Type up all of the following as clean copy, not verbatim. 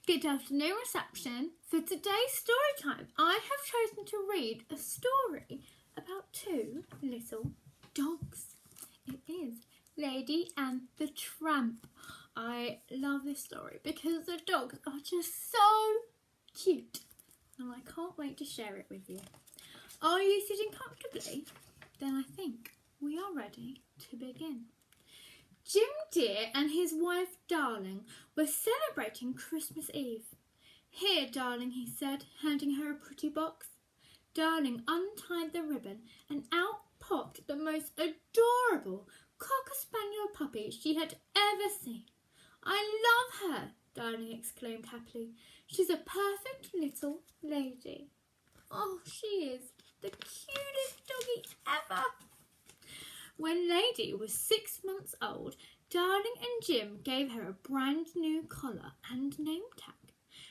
Good afternoon, reception. For today's story time, I have chosen to read a story about two little dogs. It is Lady and the Tramp. I love this story because the dogs are just so cute and I can't wait to share it with you. Are you sitting comfortably? Then I think we are ready to begin. Jim Dear and his wife Darling were celebrating Christmas Eve. Here, Darling, he said, handing her a pretty box. Darling untied the ribbon and out popped the most adorable cocker-spaniel puppy she had ever seen. I love her, Darling exclaimed happily. She's a perfect little lady. Oh, she is the cutest doggy ever. When Lady was 6 months old, Darling and Jim gave her a brand new collar and name tag.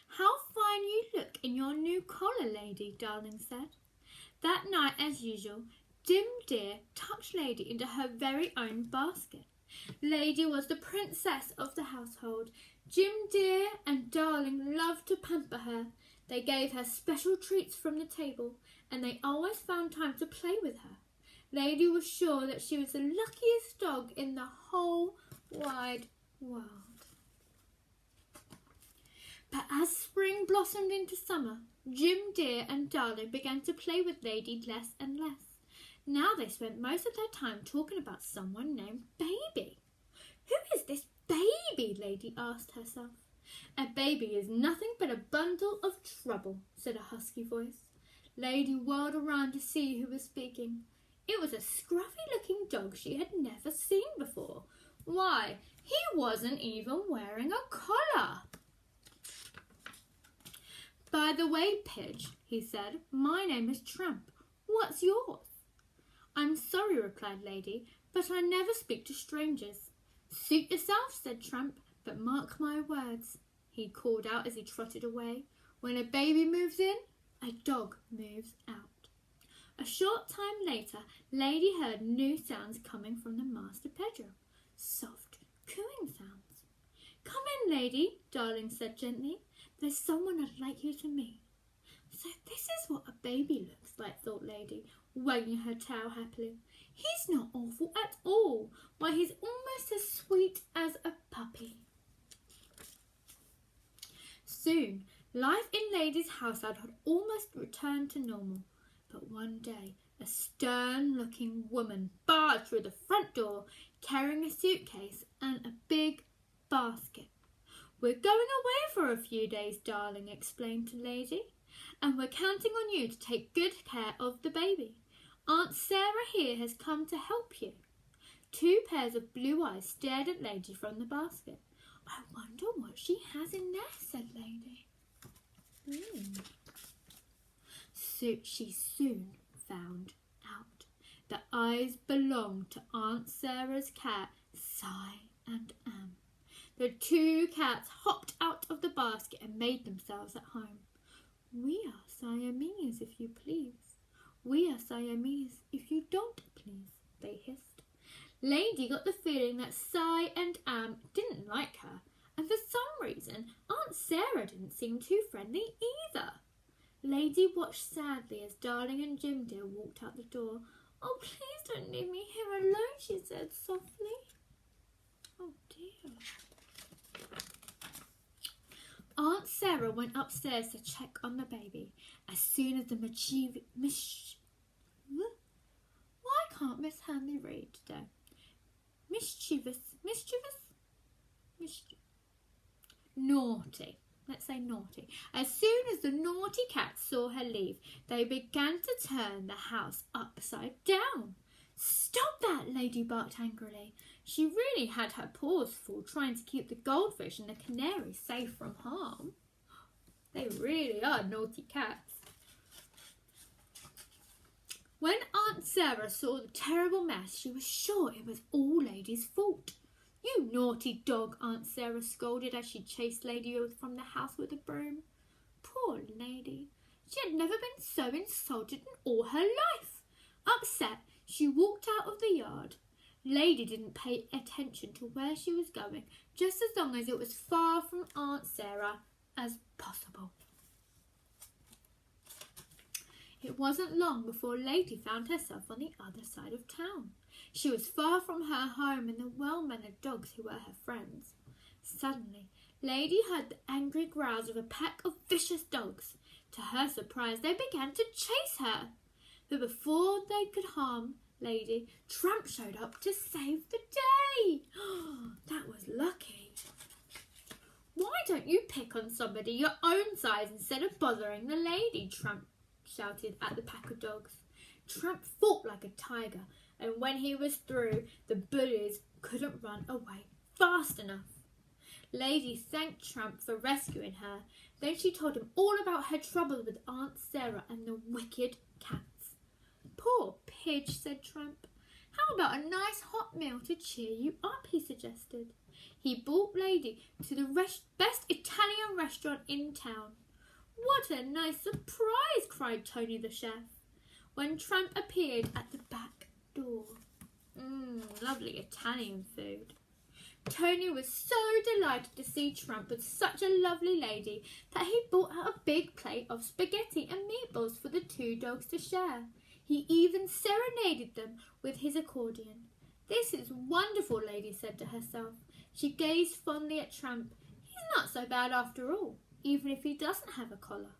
How fine you look in your new collar, Lady, Darling said. That night, as usual, Jim Dear tucked Lady into her very own basket. Lady was the princess of the household. Jim Dear and Darling loved to pamper her. They gave her special treats from the table, and they always found time to play with her. Lady was sure that she was the luckiest dog in the whole wide world. But as spring blossomed into summer, Jim Dear and Darling began to play with Lady less and less. Now they spent most of their time talking about someone named Baby. Who is this baby? Lady asked herself. A baby is nothing but a bundle of trouble, said a husky voice. Lady whirled around to see who was speaking. It was a scruffy-looking dog she had never seen before. Why, he wasn't even wearing a collar. By the way, Pidge, he said, my name is Tramp. What's yours? I'm sorry, replied Lady, but I never speak to strangers. Suit yourself, said Tramp, but mark my words, he called out as he trotted away. When a baby moves in, a dog moves out. A short time later, Lady heard new sounds coming from the master bedroom. Soft, cooing sounds. Come in, Lady, Darling said gently. There's someone I'd like you to meet. So this is what a baby looks like, thought Lady, wagging her tail happily. He's not awful at all. Why, he's almost as sweet as a puppy. Soon, life in Lady's household had almost returned to normal. But one day, a stern-looking woman barged through the front door, carrying a suitcase and a big basket. We're going away for a few days, Darling explained to Lady, and we're counting on you to take good care of the baby. Aunt Sarah here has come to help you. Two pairs of blue eyes stared at Lady from the basket. I wonder what she has in there, said Lady. She soon found out. The eyes belonged to Aunt Sarah's cat, Cy and Am. The two cats hopped out of the basket and made themselves at home. We are Siamese, if you please. We are Siamese, if you don't please, they hissed. Lady got the feeling that Cy and Am didn't like her, and for some reason Aunt Sarah didn't seem too friendly either. Lady watched sadly as Darling and Jim Dear walked out the door. Oh, please don't leave me here alone, she said softly. Oh dear. Aunt Sarah went upstairs to check on the baby. As soon as the Why can't Miss Hanley read today? Naughty. Let's say naughty. As soon as the naughty cats saw her leave, they began to turn the house upside down. Stop that, Lady barked angrily. She really had her paws full trying to keep the goldfish and the canary safe from harm. They really are naughty cats. When Aunt Sarah saw the terrible mess, she was sure it was all Lady's fault. You naughty dog, Aunt Sarah scolded as she chased Lady from the house with a broom. Poor Lady. She had never been so insulted in all her life. Upset, she walked out of the yard. Lady didn't pay attention to where she was going, just as long as it was far from Aunt Sarah as possible. It wasn't long before Lady found herself on the other side of town. She was far from her home and the well-mannered dogs who were her friends. Suddenly, Lady heard the angry growls of a pack of vicious dogs. To her surprise, they began to chase her. But before they could harm Lady, Tramp showed up to save the day. That was lucky. "Why don't you pick on somebody your own size instead of bothering the lady?" Tramp shouted at the pack of dogs. Tramp fought like a tiger, and when he was through, the bullies couldn't run away fast enough. Lady thanked Tramp for rescuing her. Then she told him all about her trouble with Aunt Sarah and the wicked cats. "Poor Pidge," said Tramp. "How about a nice hot meal to cheer you up?" he suggested. He brought Lady to the best Italian restaurant in town. "What a nice surprise!" cried Tony the chef, when Tramp appeared at the back door. Lovely Italian food. Tony was so delighted to see Tramp with such a lovely lady that he brought out a big plate of spaghetti and meatballs for the two dogs to share. He even serenaded them with his accordion. "This is wonderful," Lady said to herself. She gazed fondly at Tramp. "He's not so bad after all, even if he doesn't have a collar."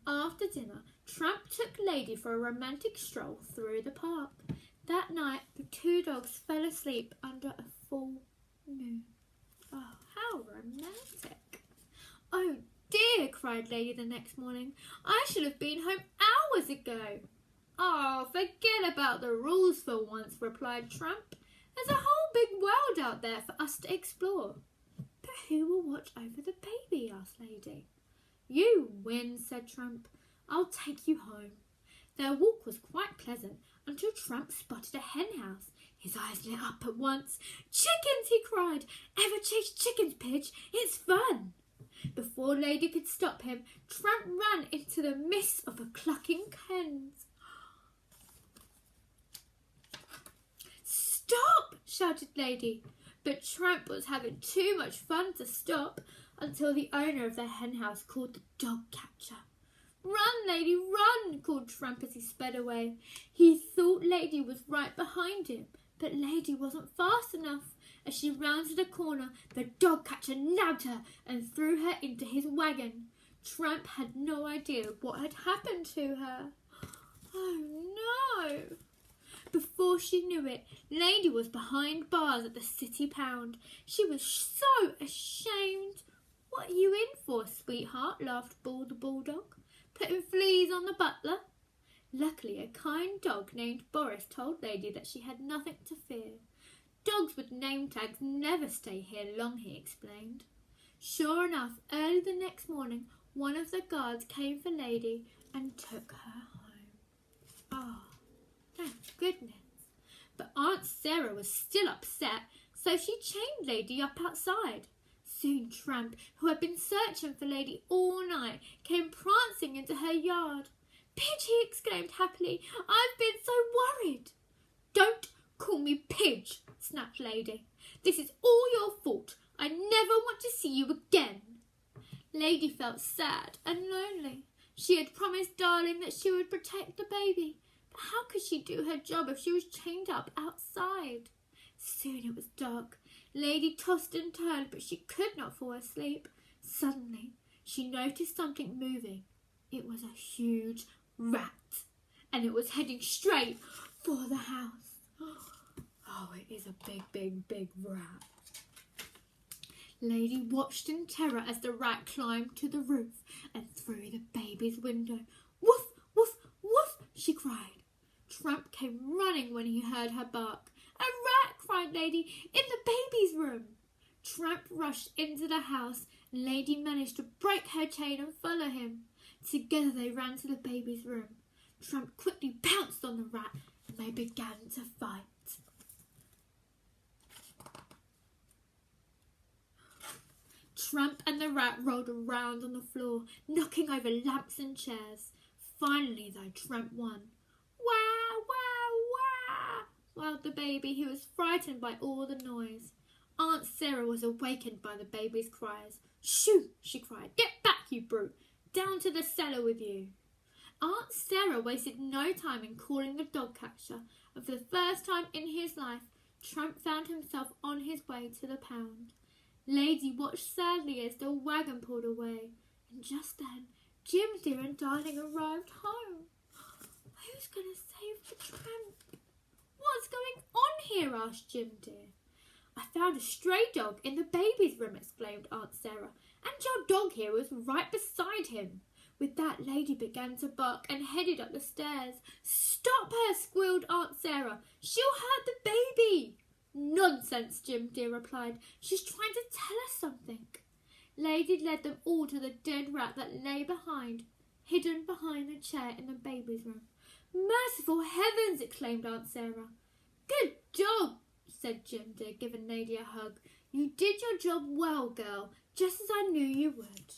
After dinner, Tramp took Lady for a romantic stroll through the park. That night, the two dogs fell asleep under a full moon. Oh, how romantic. "Oh dear," cried Lady the next morning. "I should have been home hours ago." "Oh, forget about the rules for once," replied Tramp. "There's a whole big world out there for us to explore." "But who will watch over the baby?" asked Lady. "You win," said Tramp. "I'll take you home." Their walk was quite pleasant until Tramp spotted a hen house. His eyes lit up at once. "Chickens!" he cried. "Ever chase chickens, Pidge? It's fun!" Before Lady could stop him, Tramp ran into the midst of a clucking hens. "Stop!" shouted Lady. But Tramp was having too much fun to stop until the owner of the hen house called the dog catcher. "Run, Lady, run!" called Tramp as he sped away. He thought Lady was right behind him, but Lady wasn't fast enough. As she rounded a corner, the dog catcher nabbed her and threw her into his wagon. Tramp had no idea what had happened to her. Oh no! Before she knew it, Lady was behind bars at the city pound. She was so ashamed. "What are you in for, sweetheart?" laughed Bull the bulldog. "Putting fleas on the butler?" Luckily, a kind dog named Boris told Lady that she had nothing to fear. "Dogs with name tags never stay here long," he explained. Sure enough, early the next morning, one of the guards came for Lady and took her home. Thank goodness. But Aunt Sarah was still upset, so she chained Lady up outside. Soon Tramp, who had been searching for Lady all night, came prancing into her yard. "Pidge," he exclaimed happily, "I've been so worried." "Don't call me Pidge," snapped Lady. "This is all your fault. I never want to see you again." Lady felt sad and lonely. She had promised Darling that she would protect the baby. But how could she do her job if she was chained up outside? Soon it was dark. Lady tossed and turned, but she could not fall asleep. Suddenly, she noticed something moving. It was a huge rat, and it was heading straight for the house. Oh, it is a big rat. Lady watched in terror as the rat climbed to the roof and through the baby's window. "Woof, woof, woof," she cried. Tramp came running when he heard her bark. "A rat!" cried Lady. "In the baby's room!" Tramp rushed into the house, and Lady managed to break her chain and follow him. Together they ran to the baby's room. Tramp quickly pounced on the rat, and they began to fight. Tramp and the rat rolled around on the floor, knocking over lamps and chairs. Finally, though, Tramp won. "Wah, wah, wah!" wailed the baby, who was frightened by all the noise. Aunt Sarah was awakened by the baby's cries. "Shoo!" she cried. "Get back, you brute! Down to the cellar with you!" Aunt Sarah wasted no time in calling the dog catcher, and for the first time in his life, Tramp found himself on his way to the pound. Lady watched sadly as the wagon pulled away, and just then Jim Dear and Darling arrived home. "Who's going to save the Tramp?" "What's going on here?" asked Jim Dear. "I found a stray dog in the baby's room," exclaimed Aunt Sarah, "and your dog here was right beside him." With that, Lady began to bark and headed up the stairs. "Stop her!" squealed Aunt Sarah. "She'll hurt the baby." "Nonsense," Jim Dear replied. "She's trying to tell us something." Lady led them all to the dead rat that lay hidden behind a chair in the baby's room. "Merciful heavens!" exclaimed Aunt Sarah. "Good job," said Jim Dear, giving Lady a hug. "You did your job well, girl, just as I knew you would."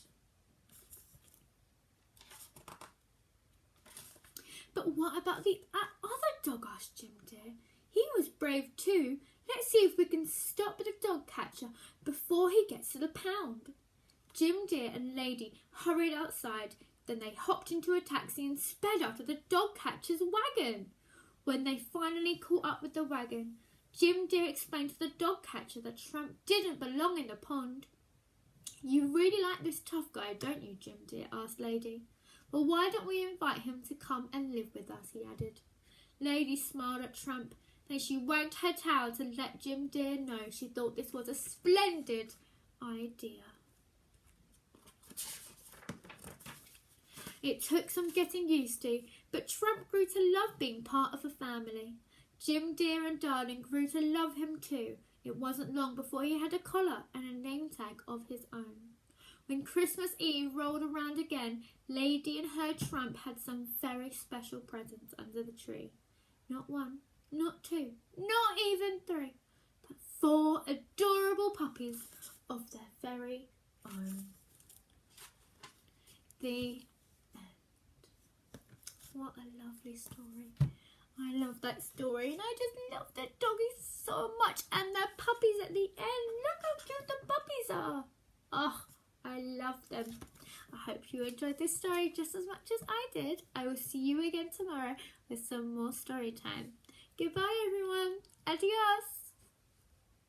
"But what about the other dog?" asked Jim Dear. "He was brave too. Let's see if we can stop the dog catcher before he gets to the pound." Jim Dear and Lady hurried outside. Then they hopped into a taxi and sped after the dog catcher's wagon. When they finally caught up with the wagon, Jim Dear explained to the dog catcher that Tramp didn't belong in the pond. "You really like this tough guy, don't you, Jim Dear?" asked Lady. "Well, why don't we invite him to come and live with us?" he added. Lady smiled at Tramp, then she wagged her tail to let Jim Dear know she thought this was a splendid idea. It took some getting used to, but Tramp grew to love being part of a family. Jim Dear and Darling grew to love him too. It wasn't long before he had a collar and a name tag of his own. When Christmas Eve rolled around again, Lady and her Tramp had some very special presents under the tree. Not one, not two, not even three, but 4 adorable puppies of their very own. The end. What a lovely story. I love that story, and I just love the doggies so much, and their puppies at the end. Look how cute the puppies are. Oh, I love them. I hope you enjoyed this story just as much as I did. I will see you again tomorrow with some more story time. Goodbye, everyone. Adios.